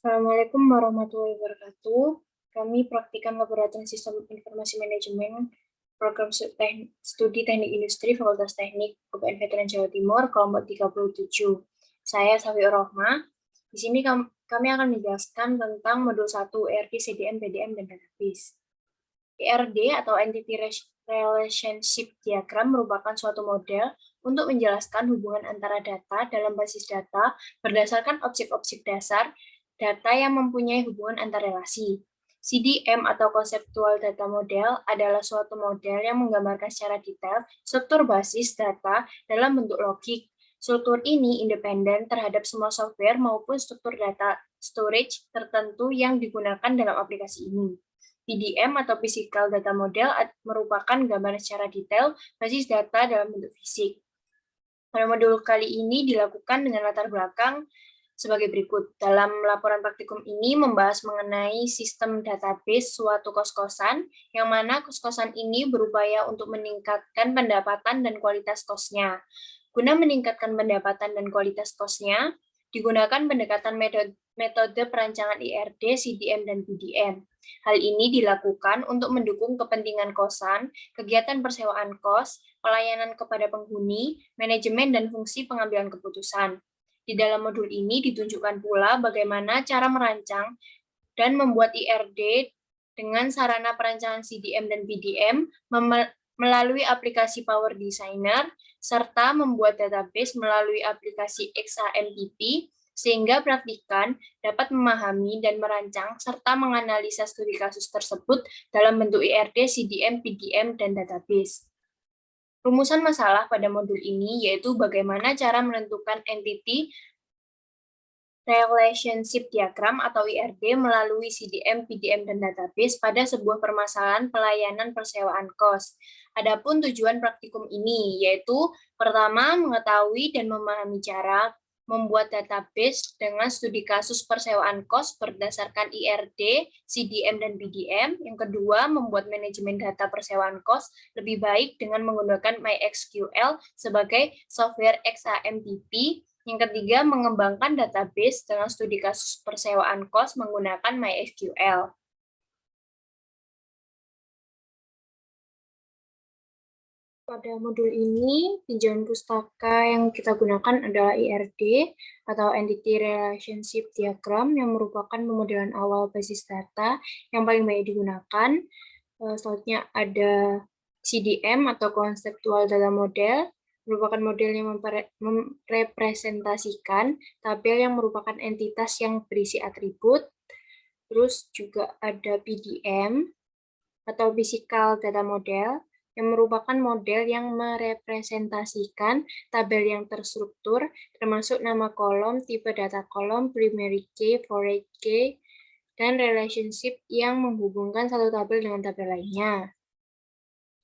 Assalamualaikum warahmatullahi wabarakatuh. Kami praktikan Laboratorium Sistem Informasi Manajemen Program Studi Teknik Industri Fakultas Teknik UPN Veteran Jawa Timur, kelompok 37. Saya Safiur Rohma. Di sini kami akan menjelaskan tentang modul 1 ERD, CDM, PDM, dan Database. ERD atau Entity Relationship Diagram merupakan suatu model untuk menjelaskan hubungan antara data dalam basis data berdasarkan objek-objek dasar data yang mempunyai hubungan antar relasi. CDM atau Conceptual Data Model adalah suatu model yang menggambarkan secara detail struktur basis data dalam bentuk logik. Struktur ini independen terhadap semua software maupun struktur data storage tertentu yang digunakan dalam aplikasi ini. PDM atau Physical Data Model merupakan gambaran secara detail basis data dalam bentuk fisik. Pada modul kali ini dilakukan dengan latar belakang sebagai berikut. Dalam laporan praktikum ini membahas mengenai sistem database suatu kos-kosan, yang mana kos-kosan ini berupaya untuk meningkatkan pendapatan dan kualitas kosnya. Guna meningkatkan pendapatan dan kualitas kosnya, digunakan pendekatan metode perancangan IRD, CDM, dan PDM. Hal ini dilakukan untuk mendukung kepentingan kosan, kegiatan persewaan kos, pelayanan kepada penghuni, manajemen, dan fungsi pengambilan keputusan. Di dalam modul ini ditunjukkan pula bagaimana cara merancang dan membuat IRD dengan sarana perancangan CDM dan PDM melalui aplikasi Power Designer, serta membuat database melalui aplikasi XAMPP, sehingga praktikan dapat memahami dan merancang serta menganalisa studi kasus tersebut dalam bentuk IRD, CDM, PDM, dan database. Rumusan masalah pada modul ini yaitu bagaimana cara menentukan entity relationship diagram atau IRD melalui CDM, PDM, dan database pada sebuah permasalahan pelayanan persewaan kos. Adapun tujuan praktikum ini yaitu pertama mengetahui dan memahami cara membuat database dengan studi kasus persewaan kos berdasarkan IRD, CDM, dan PDM. Yang kedua, membuat manajemen data persewaan kos lebih baik dengan menggunakan MySQL sebagai software XAMPP. Yang ketiga, mengembangkan database dengan studi kasus persewaan kos menggunakan MySQL. Pada modul ini, tinjauan pustaka yang kita gunakan adalah IRD atau Entity Relationship Diagram yang merupakan pemodelan awal basis data yang paling banyak digunakan. Selanjutnya ada CDM atau Conceptual Data Model, merupakan model yang merepresentasikan tabel yang merupakan entitas yang berisi atribut. Terus juga ada PDM atau Physical Data Model, yang merupakan model yang merepresentasikan tabel yang terstruktur, termasuk nama kolom, tipe data kolom, primary key, foreign key, dan relationship yang menghubungkan satu tabel dengan tabel lainnya.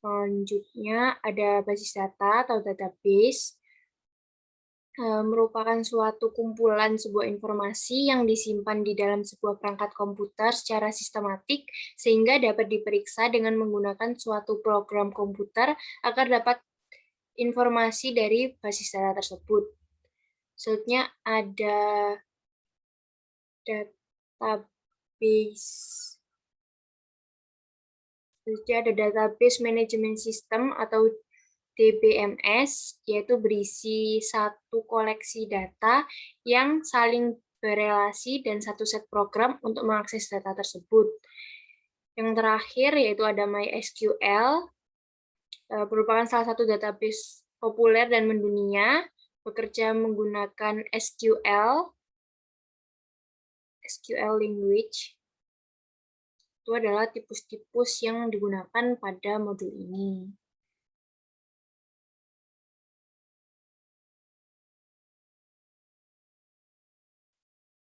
Selanjutnya ada basis data atau database, merupakan suatu kumpulan sebuah informasi yang disimpan di dalam sebuah perangkat komputer secara sistematik sehingga dapat diperiksa dengan menggunakan suatu program komputer agar dapat informasi dari basis data tersebut. Selanjutnya ada database. Selanjutnya ada database management system atau DBMS, yaitu berisi satu koleksi data yang saling berelasi dan satu set program untuk mengakses data tersebut. Yang terakhir yaitu ada MySQL, merupakan salah satu database populer dan mendunia, bekerja menggunakan SQL language. Itu adalah tipus-tipus yang digunakan pada modul ini.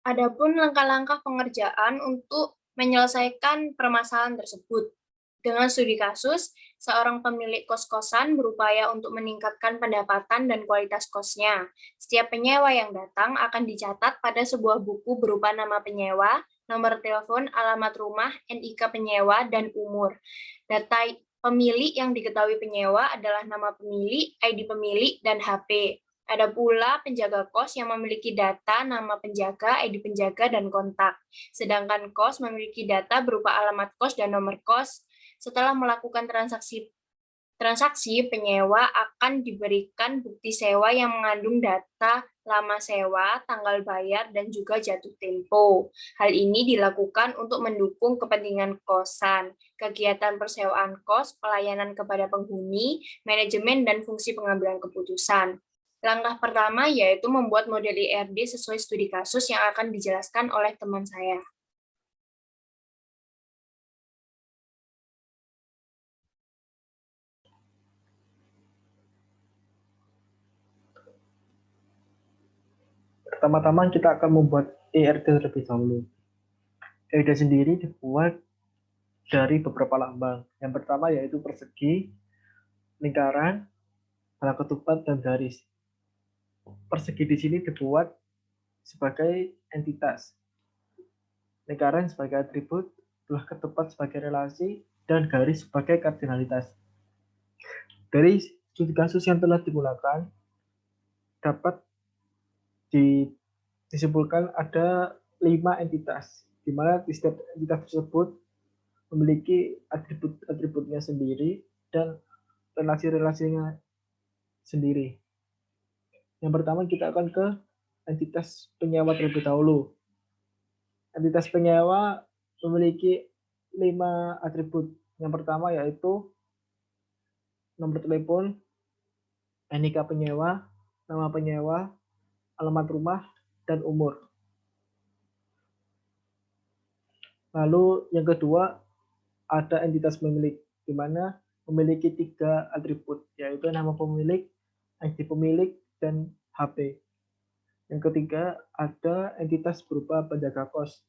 Adapun langkah-langkah pengerjaan untuk menyelesaikan permasalahan tersebut. Dengan studi kasus, seorang pemilik kos-kosan berupaya untuk meningkatkan pendapatan dan kualitas kosnya. Setiap penyewa yang datang akan dicatat pada sebuah buku berupa nama penyewa, nomor telepon, alamat rumah, NIK penyewa, dan umur. Data pemilik yang diketahui penyewa adalah nama pemilik, ID pemilik, dan HP. Ada pula penjaga kos yang memiliki data nama penjaga, ID penjaga, dan kontak. Sedangkan kos memiliki data berupa alamat kos dan nomor kos. Setelah melakukan transaksi, penyewa akan diberikan bukti sewa yang mengandung data lama sewa, tanggal bayar, dan juga jatuh tempo. Hal ini dilakukan untuk mendukung kepentingan kosan, kegiatan persewaan kos, pelayanan kepada penghuni, manajemen, dan fungsi pengambilan keputusan. Langkah pertama yaitu membuat model IRD sesuai studi kasus yang akan dijelaskan oleh teman saya. Pertama-tama kita akan membuat IRD terlebih dahulu. IRD sendiri dibuat dari beberapa lambang. Yang pertama yaitu persegi, lingkaran, bola ketupat, dan garis. Persegi di sini dibuat sebagai entitas, lingkaran sebagai atribut, bola ketupat sebagai relasi, dan garis sebagai kardinalitas. Dari studi kasus yang telah digunakan, dapat disimpulkan ada 5 entitas, di mana di setiap entitas tersebut memiliki atribut-atributnya sendiri dan relasi-relasinya sendiri. Yang pertama kita akan ke entitas penyewa terlebih dahulu. Entitas penyewa memiliki 5 atribut. Yang pertama yaitu nomor telepon, NIK penyewa, nama penyewa, alamat rumah, dan umur. Lalu yang kedua ada entitas pemilik, di mana memiliki 3 atribut, yaitu nama pemilik, ID pemilik, dan HP. Yang ketiga ada entitas berupa penjaga kos.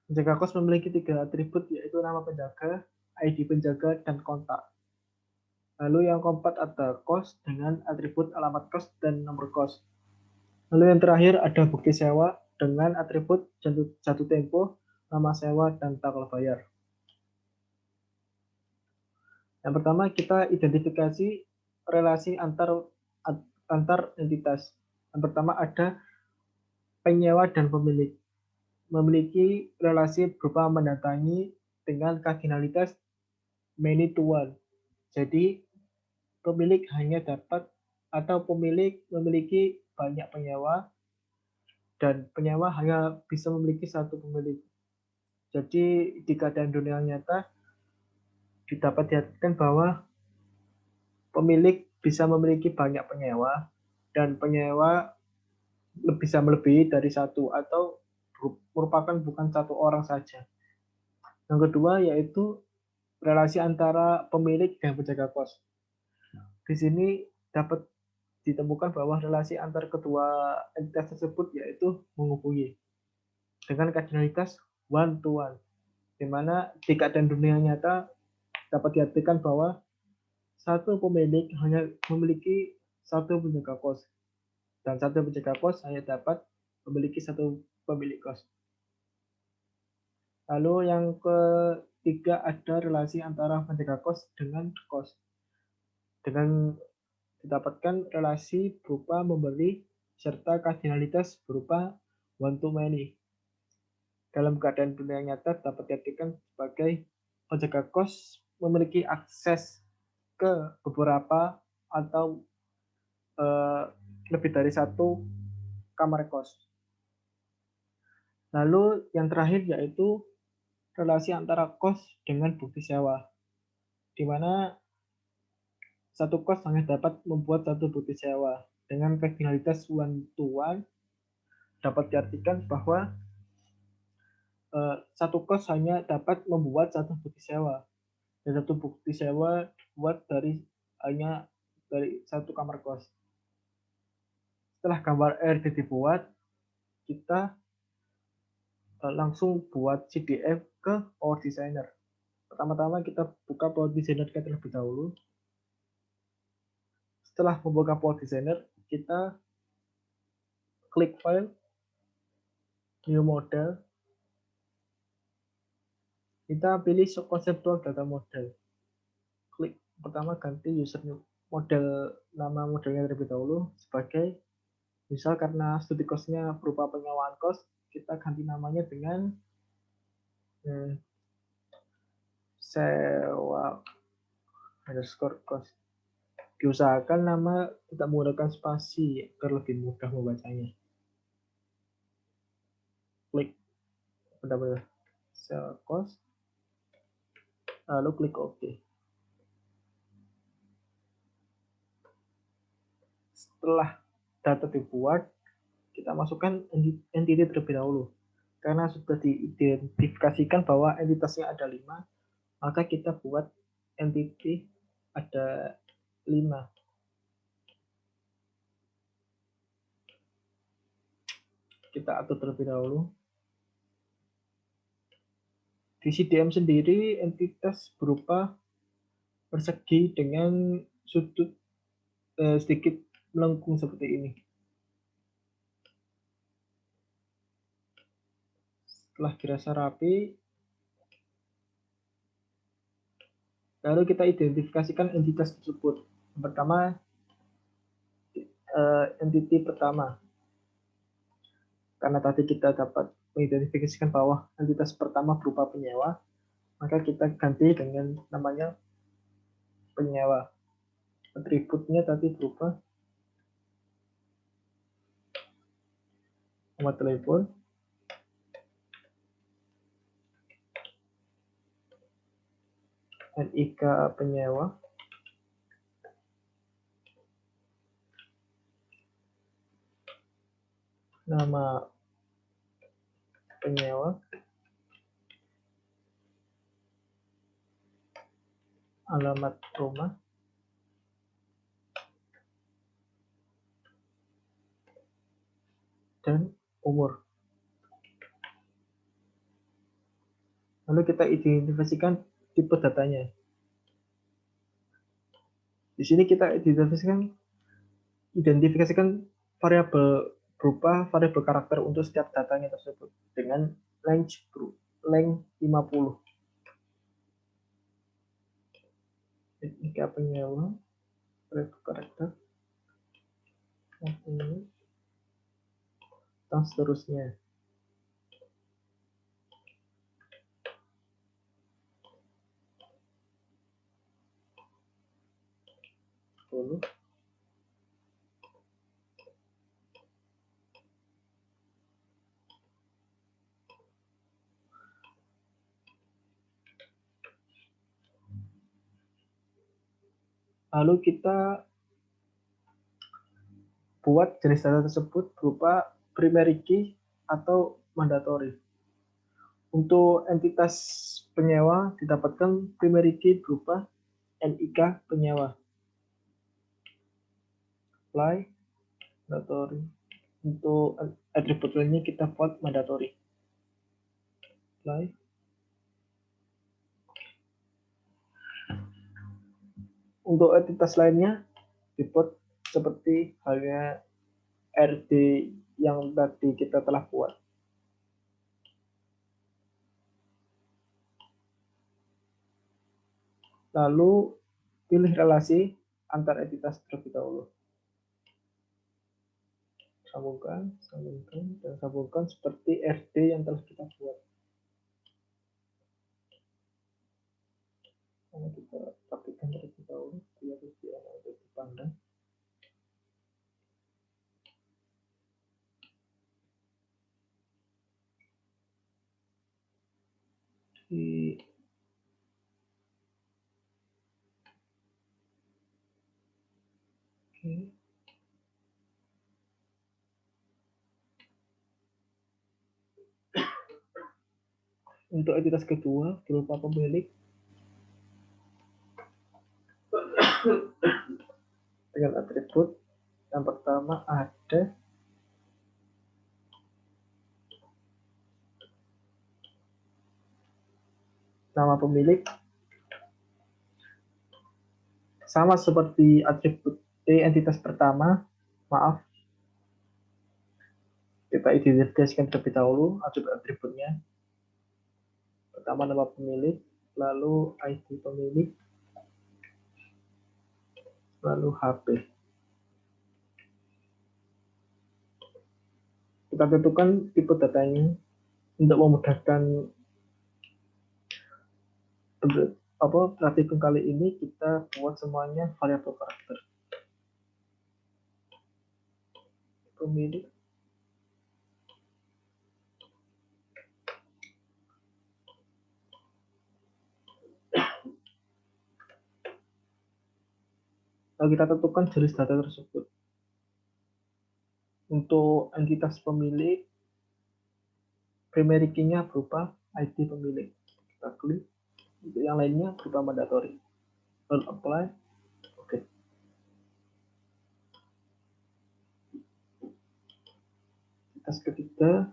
Penjaga kos memiliki 3 atribut, yaitu nama penjaga, ID penjaga, dan kontak. Lalu yang keempat ada kos dengan atribut alamat kos dan nomor kos. Lalu yang terakhir ada bukti sewa dengan atribut jatuh tempo, nama sewa, dan tanggal bayar. Yang pertama kita identifikasi relasi antar entitas. Yang pertama ada penyewa dan pemilik. Memiliki relasi berupa mendatangi dengan kardinalitas many to one. Jadi pemilik hanya dapat atau pemilik memiliki banyak penyewa dan penyewa hanya bisa memiliki satu pemilik. Jadi di keadaan dunia nyata dapat dikatakan bahwa pemilik bisa memiliki banyak penyewa dan penyewa bisa melebihi dari satu atau merupakan bukan satu orang saja. Yang kedua yaitu relasi antara pemilik dan penjaga kos. Di sini dapat ditemukan bahwa relasi antar kedua entitas tersebut yaitu menghubungi dengan kardinalitas one to one, di mana di keadaan dunia nyata dapat diartikan bahwa satu pemilik hanya memiliki satu penjaga kos dan satu penjaga kos hanya dapat memiliki satu pemilik kos. Lalu yang ketiga ada relasi antara penjaga kos dengan kos, dengan didapatkan relasi berupa memberi serta kardinalitas berupa one to many. Dalam keadaan dunia nyata dapat diartikan sebagai penjaga kos memiliki akses ke beberapa atau lebih dari satu kamar kos. Lalu yang terakhir yaitu relasi antara kos dengan bukti sewa, di mana satu kos hanya dapat membuat satu bukti sewa. Dengan kardinalitas one to one dapat diartikan bahwa satu kos hanya dapat membuat satu bukti sewa dan satu bukti sewa dibuat hanya dari satu kamar kos. Setelah gambar RD dibuat, kita langsung buat CDF ke Power Designer. Pertama-tama kita buka Power Designer terlebih dahulu. Setelah membuka Power Designer, kita klik file, new model. Kita pilih conceptual data model. Klik pertama ganti user nama modelnya terlebih dahulu sebagai, misal karena studi cost-nya berupa penyewaan kos, kita ganti namanya dengan sewa underscore cost. Diusahakan nama tidak menggunakan spasi agar lebih mudah membacanya. Klik benar-benar sewa cost, lalu klik OK. Setelah data dibuat, kita masukkan entity terlebih dahulu. Karena sudah diidentifikasikan bahwa entitasnya ada 5, maka kita buat entity ada 5. Kita atur terlebih dahulu. Di CDM sendiri, entitas berupa persegi dengan sudut sedikit melengkung seperti ini. Setelah dirasa rapi, lalu kita identifikasikan entitas tersebut. Yang pertama, entity pertama. Karena tadi kita dapat mengidentifikasikan bahwa entitas pertama berupa penyewa, maka kita ganti dengan namanya penyewa. Atributnya tadi berupa nomor telepon, NIK penyewa, nama penyewa, alamat rumah, dan umur. Lalu kita identifikasikan tipe datanya. Di sini kita identifikasikan variabel berupa variabel karakter untuk setiap datanya tersebut dengan length 50. Jika penyewa, variabel karakter, dan seterusnya. Lalu kita buat jenis data tersebut berupa primary key atau mandatory. Untuk entitas penyewa didapatkan primary key berupa NIK penyewa. Apply mandatory. Untuk atribut lainnya kita buat mandatory. Apply. Untuk entitas lainnya dibuat seperti halnya RD yang tadi kita telah buat. Lalu pilih relasi antar entitas terlebih dahulu. Sambungkan, dan sambungkan seperti RD yang telah kita buat. Karena kita rapikan terlebih dahulu, biar lebih enak untuk dipandang. Oke. Untuk entitas kedua berupa pemilik dengan atribut yang pertama ada nama pemilik, sama seperti atribut entitas pertama, maaf, kita identifikasikan terlebih dahulu atributnya. Pertama nama pemilik, lalu ID pemilik, lalu HP. Kita tentukan tipe datanya untuk memudahkan praktikum kali ini. Kita buat semuanya variabel karakter. Pemilik lalu kita tentukan jenis data tersebut. Untuk entitas pemilik, primary key-nya berupa ID pemilik. Kita klik. Untuk yang lainnya berupa mandatory. Lalu apply. Oke. Entitas ketiga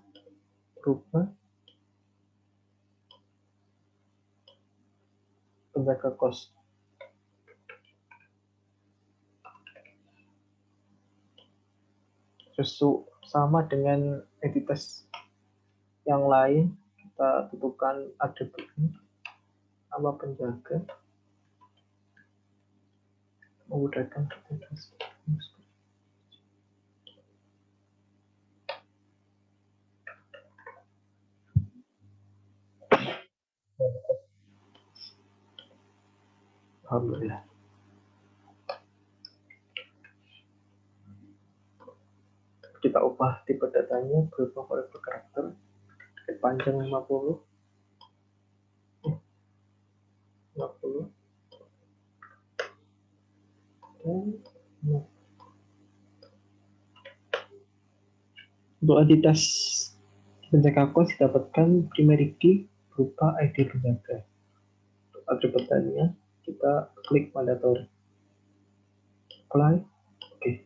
berupa penjaga kos. Sama dengan entitas yang lain, kita tentukan atributnya, nama penjaga, memudahkan entitas. Alhamdulillah. Kita ubah tipe datanya berupa variabel karakter panjang 50. Untuk entitas penjaga kos didapatkan primary key berupa ID penjaga. Untuk atributnya kita klik mandatory. Apply. Oke.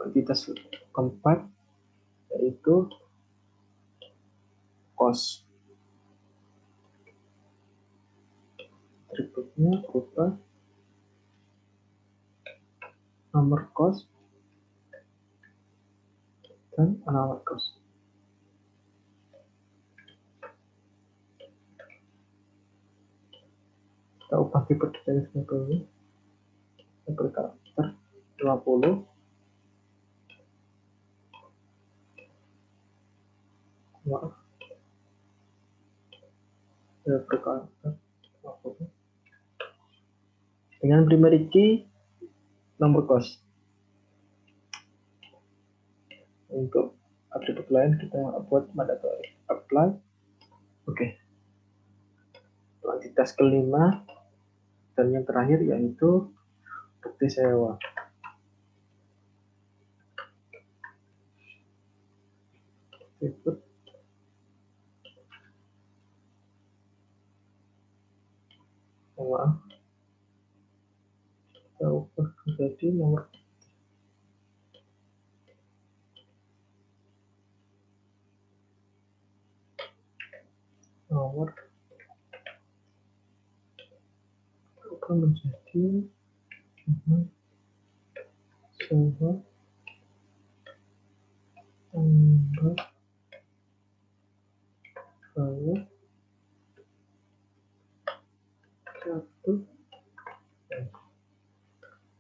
Entitas keempat yaitu kos. Atributnya berupa nomor kos dan alamat kos. Kita ubah tipe detail ini berkarakter 50. Maaf. Berkarakter 50. Dengan primary key nomor kos. Untuk atribut lain kita buat mandatory. Apply. Oke. Entitas kelima dan yang terakhir yaitu bukti sewa. Atribut kita ubah menjadi nomor ubah menjadi sewa tambah bawah 1.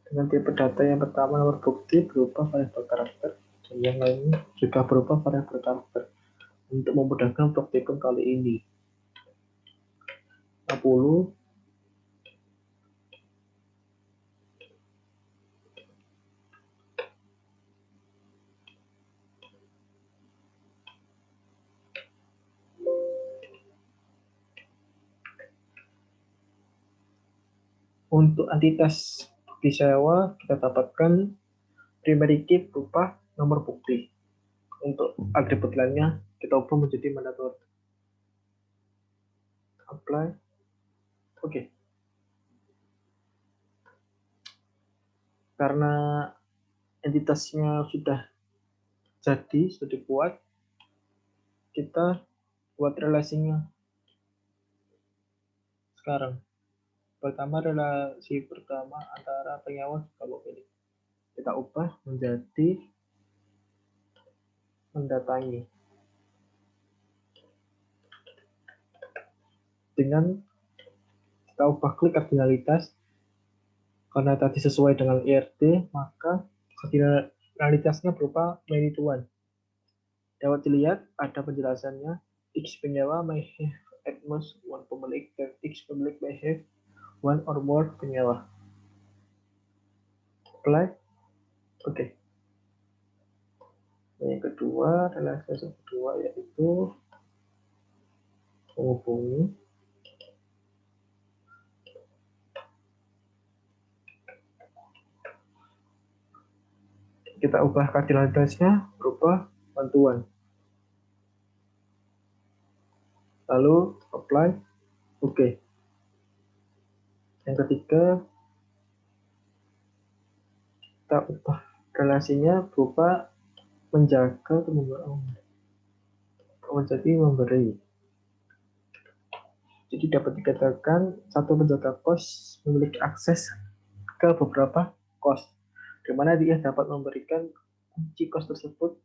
Dengan tipe data yang pertama nomor bukti berupa variabel karakter dan yang lainnya juga berupa variabel karakter. Untuk memudahkan praktikum kali ini 50. Untuk entitas bukti sewa kita dapatkan primary key berupa nomor bukti. Untuk atribut lainnya kita ubah menjadi mandatory. Apply. Oke. Karena entitasnya sudah jadi, sudah dibuat, kita buat relasinya sekarang. Pertama, relasi pertama antara penyewa dan pemilik. Kita ubah menjadi mendatangi. Dengan kita ubah klik kardinalitas. Karena tadi sesuai dengan IRT, maka kardinalitasnya berupa many to one. Dapat dilihat ada penjelasannya. X penyewa may have at most one pemilik, dan X pemilik may have one or more penyewa. Apply. Oke. Yang kedua, relasi kedua yaitu menghubungi kita ubah kardinalitasnya berupa bantuan. Lalu apply. Oke. Yang ketiga, kita ubah relasinya berupa menjaga menjadi memberi. Jadi dapat dikatakan satu penjaga kos memiliki akses ke beberapa kos, di mana dia dapat memberikan kunci kos tersebut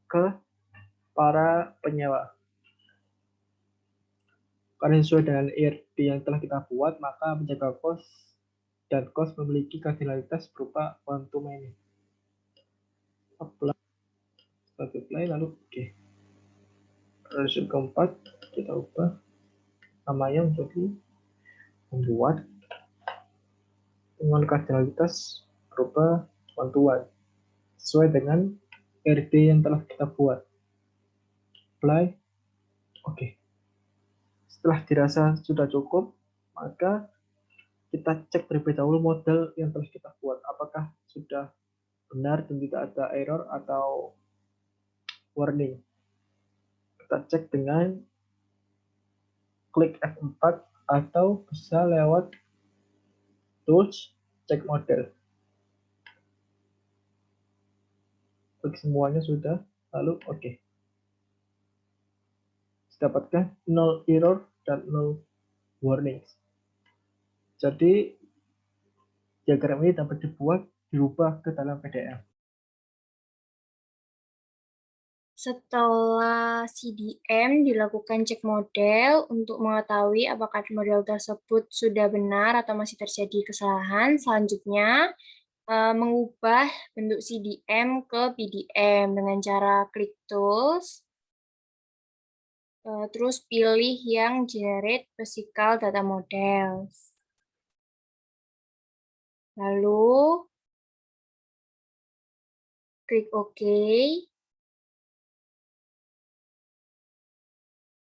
ke para penyewa. Karena sesuai dengan IRT yang telah kita buat, maka penjaga kos dan kos memiliki kardinalitas berupa one to many. Apply, lalu oke. Relasi keempat kita ubah namanya menjadi membuat dengan kardinalitas berupa one to one sesuai dengan RT yang telah kita buat. Apply. Oke. Setelah dirasa sudah cukup, maka kita cek terlebih dahulu model yang telah kita buat. Apakah sudah benar dan tidak ada error atau warning. Kita cek dengan klik F4 atau bisa lewat tools, cek model. Klik semuanya sudah, lalu oke. Dapatkan 0 error dan 0 warning. Jadi diagram ini dapat dirubah ke dalam PDF. Setelah CDM dilakukan cek model untuk mengetahui apakah model tersebut sudah benar atau masih terjadi kesalahan. Selanjutnya, mengubah bentuk CDM ke PDM dengan cara klik tools, terus pilih yang generate physical data models. Lalu klik OK.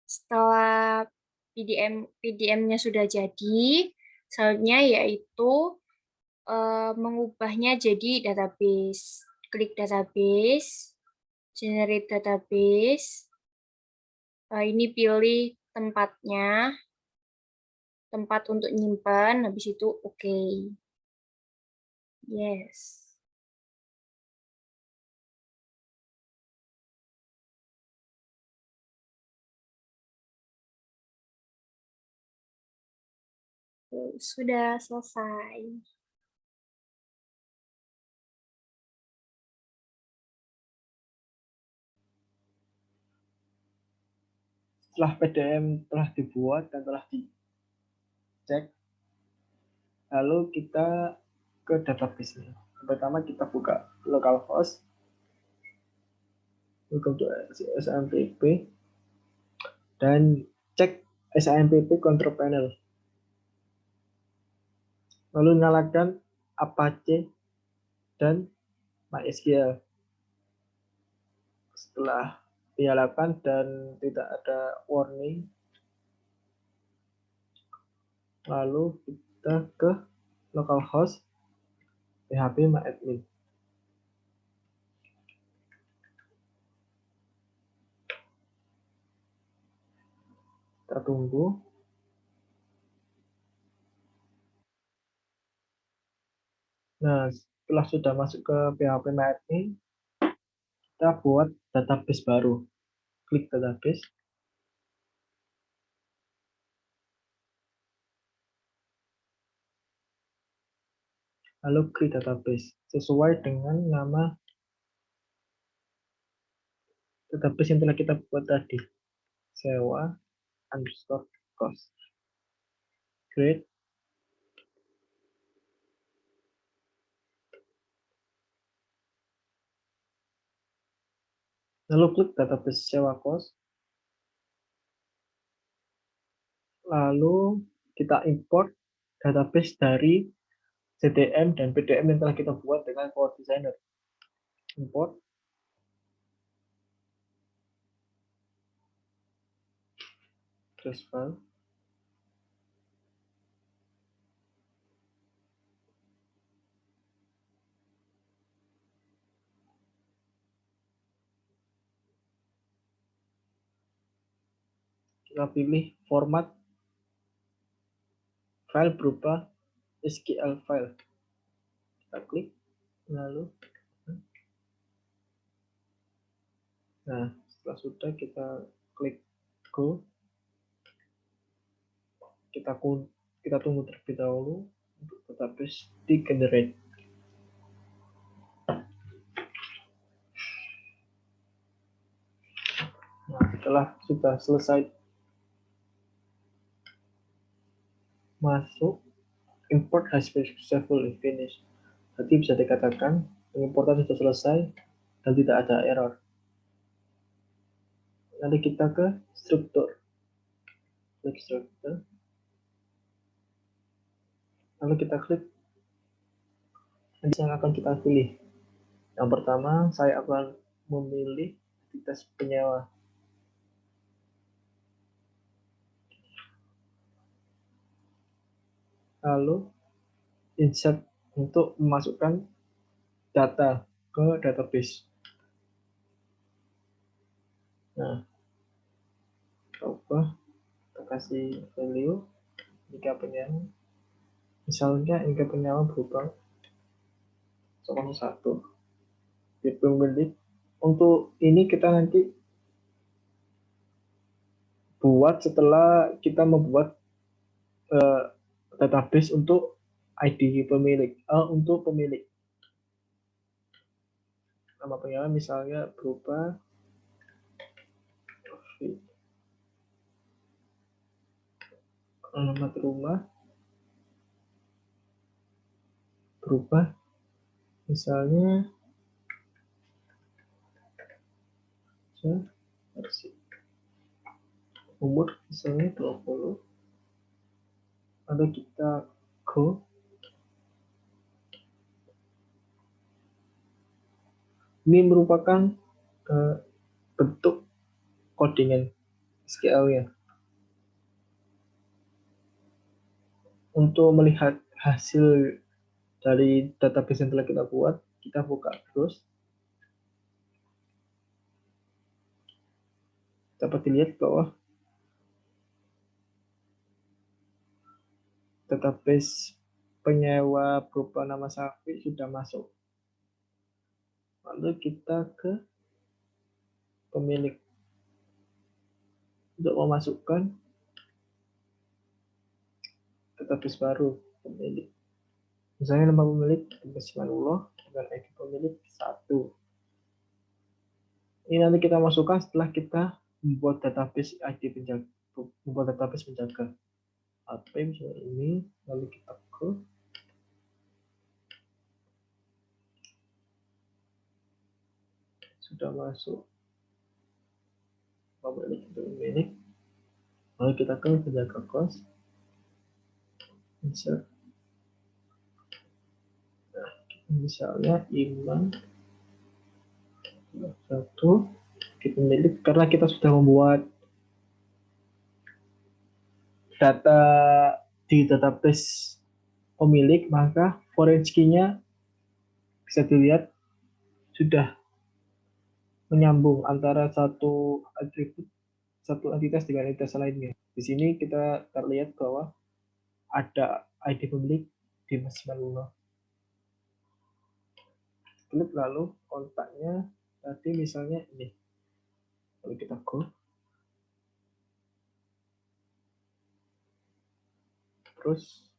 Setelah PDM-nya sudah jadi, selanjutnya yaitu mengubahnya jadi database. Klik database, generate database. Ini pilih tempatnya, tempat untuk nyimpan, habis itu OK. Yes. Sudah selesai. Setelah PDM telah dibuat dan telah dicek, lalu kita ke database-nya. Pertama kita buka localhost, welcome to SAMPP, dan cek SAMPP control panel. Lalu nyalakan Apache dan MySQL. Setelah dinyalakan dan tidak ada warning, lalu kita ke localhost phpMyAdmin. Kita tunggu. Nah, setelah sudah masuk ke phpMyAdmin, kita buat database baru. Klik database. Lalu create database sesuai dengan nama database yang telah kita buat tadi, sewa underscore cost. Create. Lalu klik database sewa kos. Lalu kita import database dari CDM dan PDM yang telah kita buat dengan Power Designer. Import. Trace file. Kita pilih format file berupa SQL file. Kita klik, lalu nah setelah sudah kita klik go. Kita tunggu terlebih dahulu untuk database di generate. Nah, setelah sudah selesai masuk, import has successfully finished. Jadi bisa dikatakan pengimportan sudah selesai dan tidak ada error. Nanti kita ke struktur. Klik struktur. Lalu kita klik yang akan kita pilih. Yang pertama, saya akan memilih entitas penyewa. Lalu insert untuk memasukkan data ke database. Nah, coba kita kasih value jika penyewa. Misalnya jika penyewa berupa 01. Di pemilik. Untuk ini kita nanti buat setelah kita membuat database untuk ID pemilik, untuk pemilik. Nama penyewa misalnya berupa alamat rumah berubah misalnya umur misalnya 20. Lalu kita go. Ini merupakan bentuk codingan SQL-nya. Untuk melihat hasil dari database yang telah kita buat, kita buka terus. Dapat dilihat bahwa database penyewa berupa nama Safi sudah masuk. Lalu kita ke pemilik untuk memasukkan database baru pemilik. Misalnya nama pemilik Bismillah dengan ID pemilik 1. Ini nanti kita masukkan setelah kita membuat database ID penjaga, membuat database penjaga. AP misalnya ini, lalu kita ke sudah masuk pemilik, lalu kita ke penjaga kos, insert. Nah, misalnya Iman 1 pemilik, karena kita sudah membuat data di database pemilik, maka foreign key-nya bisa dilihat sudah menyambung antara satu atribut, satu entitas dengan entitas lainnya. Di sini kita terlihat bahwa ada ID pemilik di Masmanullah. Klik lalu kontaknya tadi misalnya ini. Lalu kita go. Terus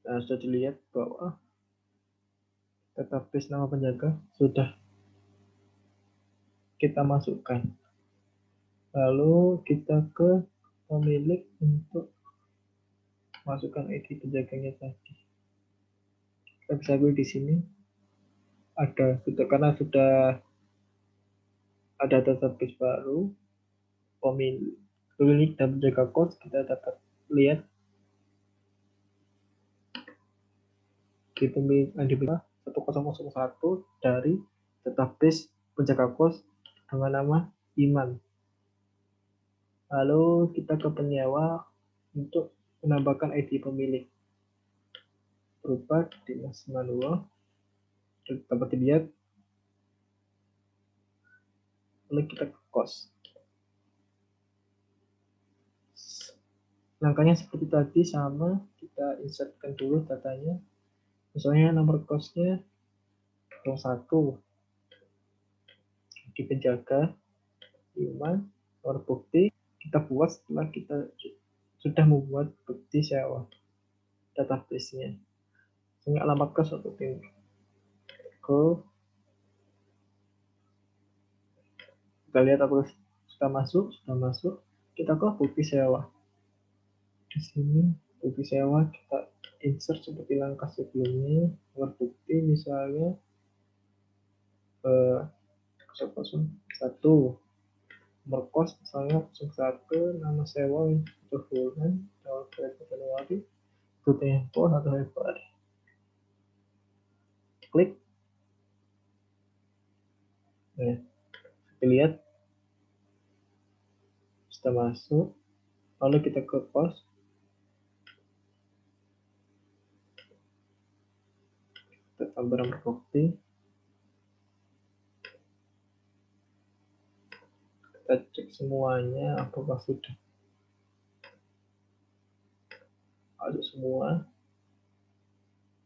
sudah dilihat bahwa database nama penjaga sudah kita masukkan. Lalu kita ke pemilik untuk masukkan ID penjaganya tadi. Kita bisa lihat di sini ada karena sudah ada database baru pemilik dan penjaga kos, kita dapat lihat di pemilik ID 1001 dari database penjaga kos dengan nama Iman. Lalu kita ke penyewa untuk menambahkan ID pemilik berupa dinas manual, dapat dilihat. Lalu kita ke kos. Langkahnya seperti tadi, sama, kita insertkan dulu datanya. Misalnya nomor kosnya 01 di penjaga Iman, nomor bukti kita buat setelah kita sudah membuat bukti sewa database-nya. Ini alamat kos untuk tim kita lihat apakah sudah masuk, kita ke bukti sewa. Di sini bukti sewa kita insert seperti langkah sebelumnya. Nomor bukti misalnya 001, nomor kos misalnya 01, nama sewa untuk bulan tanggal Januari, tempo 1 Februari. Klik. Nah, kita lihat sudah masuk. Lalu kita ke pos. Kita tambah nomor bukti. Kita cek semuanya apakah sudah ada semua.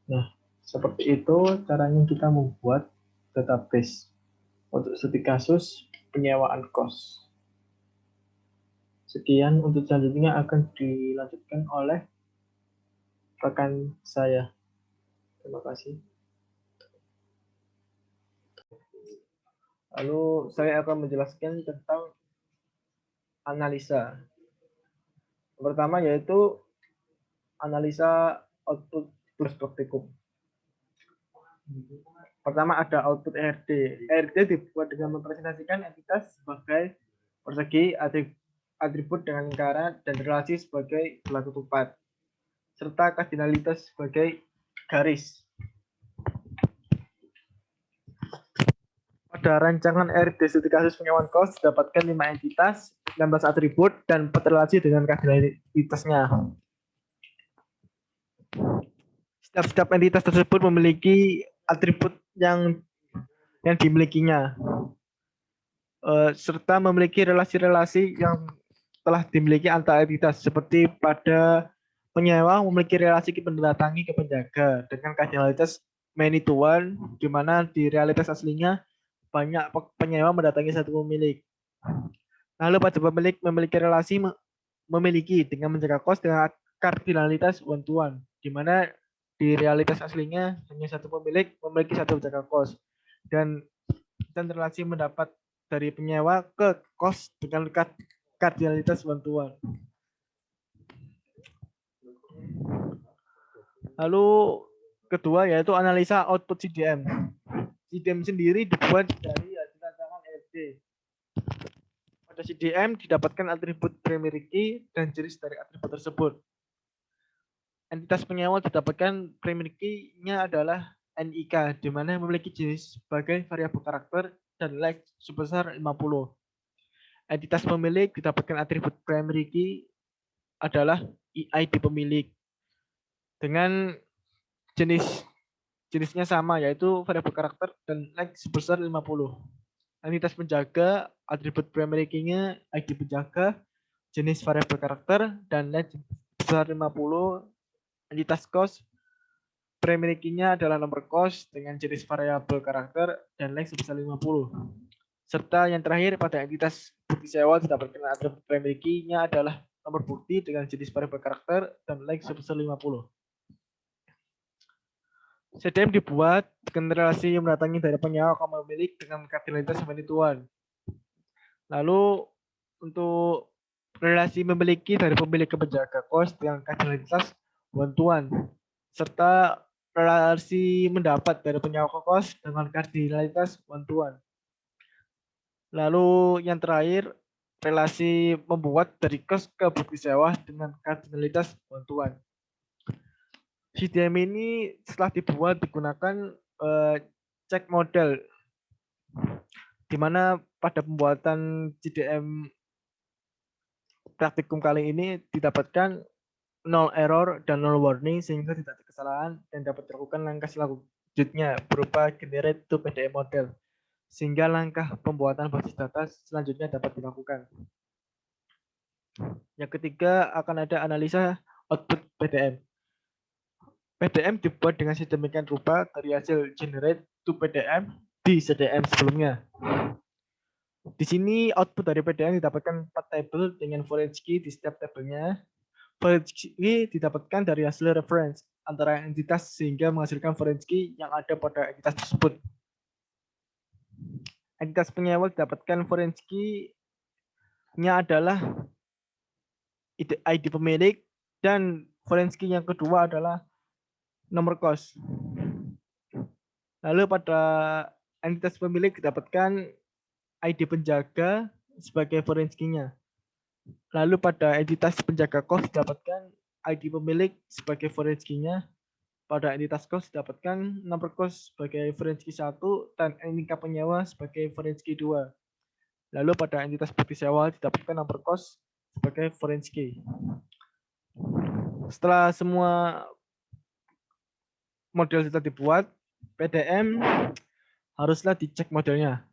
Nah, seperti itu caranya kita membuat database untuk studi kasus penyewaan kos. Sekian, untuk selanjutnya akan dilanjutkan oleh rekan saya. Terima kasih. Lalu saya akan menjelaskan tentang analisa. Pertama yaitu analisa output plus praktikum. Pertama ada output ERD. ERD dibuat dengan mempresentasikan entitas sebagai persegi, atribut dengan lingkaran, dan relasi sebagai belah ketupat, serta kardinalitas sebagai garis. Pada rancangan ERD studi kasus penyewaan kos didapatkan 5 entitas, 16 atribut, dan 4 relasi dengan kardinalitasnya. Setiap entitas tersebut memiliki atribut yang dimilikinya, serta memiliki relasi-relasi yang telah dimiliki antar entitas, seperti pada penyewa memiliki relasi mendatangi ke penjaga dengan kardinalitas many to one, di mana di realitas aslinya banyak penyewa mendatangi satu pemilik. Lalu pada pemilik memiliki relasi memiliki dengan menjaga kos dengan kardinalitas one to one, di mana di realitas aslinya hanya satu pemilik memiliki satu penjaga kos, dan relasi mendapat dari penyewa ke kos dengan kardinalitas one to one. Lalu kedua yaitu analisa output CDM. CDM sendiri dibuat dari hasil rancangan ERD. Pada CDM didapatkan atribut primary key dan jenis dari atribut tersebut. Entitas penyewa didapatkan primary key-nya adalah NIK, di mana memiliki jenis sebagai variabel karakter dan leg sebesar 50. Entitas pemilik didapatkan atribut primary key adalah ID pemilik dengan jenisnya sama, yaitu variabel karakter dan leg sebesar 50. Entitas penjaga, atribut primary key-nya ID penjaga, jenis variabel karakter, dan leg sebesar 50. Entitas kos, primary key-nya adalah nomor kos dengan jenis variabel karakter dan leg sebesar 50. Serta yang terakhir pada entitas bukti sewa didapatkan atribut primary key-nya adalah nomor bukti dengan jenis variabel karakter dan leg sebesar 50. CDM dibuat dengan relasi yang mendatangi dari penyewa ke pemilik dengan kardinalitas many to one. Lalu untuk relasi memiliki dari pemilik ke penjaga kos dengan kardinalitas bantuan, serta relasi mendapat dari penyewa kos dengan kardinalitas bantuan. Lalu yang terakhir, relasi membuat dari kos ke bukti sewa dengan kardinalitas bantuan. CDM ini setelah dibuat digunakan cek model, di mana pada pembuatan CDM praktikum kali ini didapatkan 0 error dan 0 warning sehingga tidak ada kesalahan dan dapat dilakukan langkah selanjutnya berupa generate to PDM model sehingga langkah pembuatan basis data selanjutnya dapat dilakukan. Yang ketiga akan ada analisa output PDM. PDM dibuat dengan sedemikian rupa dari hasil generate to PDM di CDM sebelumnya. Di sini output dari PDM didapatkan 4 tabel dengan foreign key di setiap tabelnya. Foreign key didapatkan dari hasil reference antara entitas sehingga menghasilkan foreign key yang ada pada entitas tersebut. Entitas penyewa didapatkan foreign key-nya adalah ID pemilik dan foreign key yang kedua adalah nomor kos. Lalu pada entitas pemilik didapatkan ID penjaga sebagai foreign key-nya. Lalu pada entitas penjaga kos didapatkan ID pemilik sebagai foreign key-nya. Pada entitas kos didapatkan nomor kos sebagai foreign key 1 dan NIK penyewa sebagai foreign key 2. Lalu pada entitas bukti sewa didapatkan nomor kos sebagai foreign key. Setelah semua model sudah dibuat, PDM haruslah dicek modelnya.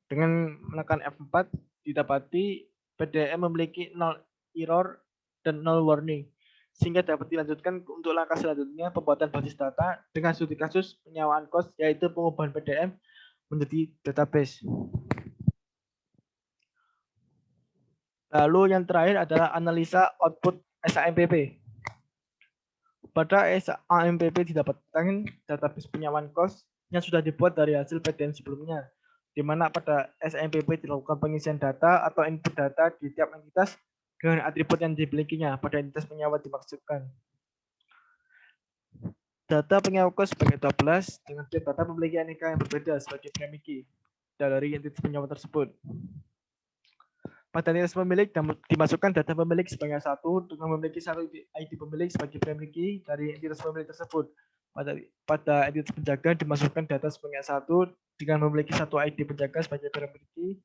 Dengan menekan F4 didapati PDM memiliki 0 error dan 0 warning sehingga dapat dilanjutkan untuk langkah selanjutnya pembuatan basis data dengan studi kasus penyewaan kos yaitu pengubahan PDM menjadi database. Lalu yang terakhir adalah analisa output SAMPP. Pada SAMPP didapatkan database penyewaan kos yang sudah dibuat dari hasil PDM sebelumnya, di mana pada SAMPP dilakukan pengisian data atau input data di tiap entitas dengan atribut yang dimilikinya pada entitas penyewa dimaksudkan. Data penyewa kos sebagai 12 dengan tiap data memiliki NIK yang berbeda sebagai primary key dari entitas penyewa tersebut. Pada entitas pemilik dimasukkan data pemilik sebanyak 1 dengan memiliki 1 ID pemilik sebagai primary key dari entitas pemilik tersebut. Pada entitas penjaga dimasukkan data sebanyak 1 dengan memiliki 1 ID penjaga sebagai primary key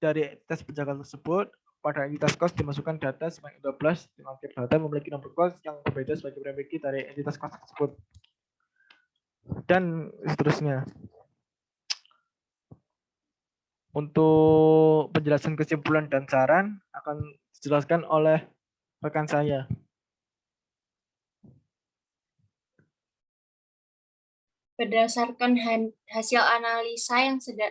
dari entitas penjaga tersebut. Pada entitas kos dimasukkan data sebanyak 12 dengan tiap data memiliki nomor kos yang berbeda sebagai primary key dari entitas kos tersebut. Dan seterusnya. Untuk penjelasan kesimpulan dan saran akan dijelaskan oleh rekan saya. Berdasarkan hasil analisa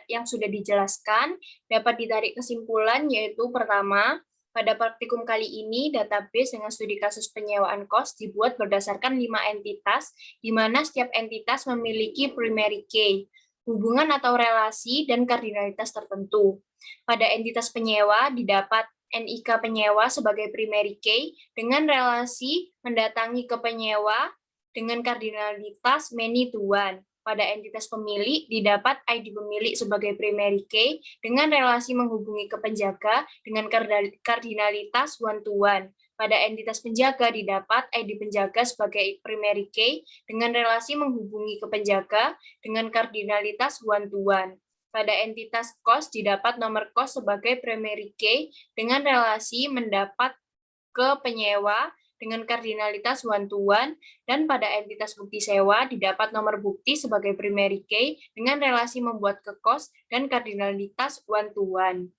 yang sudah dijelaskan, dapat ditarik kesimpulan yaitu pertama, pada praktikum kali ini database dengan studi kasus penyewaan kos dibuat berdasarkan 5 entitas, di mana setiap entitas memiliki primary key, hubungan atau relasi, dan kardinalitas tertentu. Pada entitas penyewa didapat NIK penyewa sebagai primary key dengan relasi mendatangi ke penyewa dengan kardinalitas many to one. Pada entitas pemilik didapat ID pemilik sebagai primary key dengan relasi menghubungi ke penjaga dengan kardinalitas one to one. Pada entitas penjaga didapat ID penjaga sebagai primary key dengan relasi menghubungi ke penjaga dengan kardinalitas one to one. Pada entitas kos didapat nomor kos sebagai primary key dengan relasi mendapat ke penyewa dengan kardinalitas one to one, dan pada entitas bukti sewa didapat nomor bukti sebagai primary key dengan relasi membuat ke kos dan kardinalitas one to one.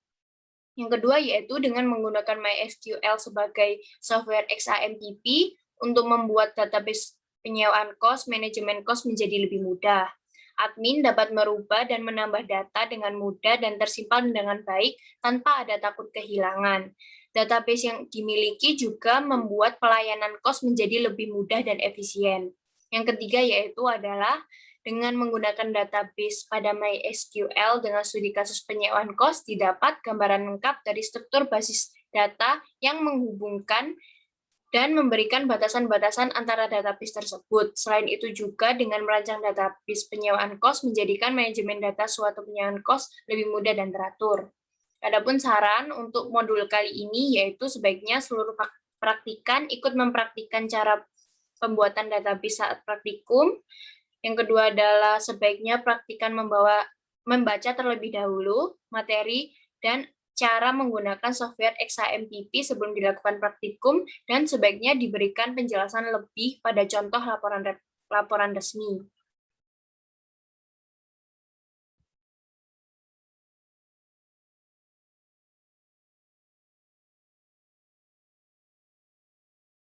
Yang kedua yaitu dengan menggunakan MySQL sebagai software XAMPP untuk membuat database penyewaan kos, manajemen kos menjadi lebih mudah. Admin dapat merubah dan menambah data dengan mudah dan tersimpan dengan baik tanpa ada takut kehilangan. Database yang dimiliki juga membuat pelayanan kos menjadi lebih mudah dan efisien. Yang ketiga yaitu adalah dengan menggunakan database pada MySQL dengan studi kasus penyewaan kos didapat gambaran lengkap dari struktur basis data yang menghubungkan dan memberikan batasan-batasan antara database tersebut. Selain itu juga dengan merancang database penyewaan kos menjadikan manajemen data suatu penyewaan kos lebih mudah dan teratur. Adapun saran untuk modul kali ini yaitu sebaiknya seluruh praktikan ikut mempraktikkan cara pembuatan database saat praktikum. Yang kedua adalah sebaiknya praktikan membaca terlebih dahulu materi dan cara menggunakan software XAMPP sebelum dilakukan praktikum, dan sebaiknya diberikan penjelasan lebih pada contoh laporan resmi.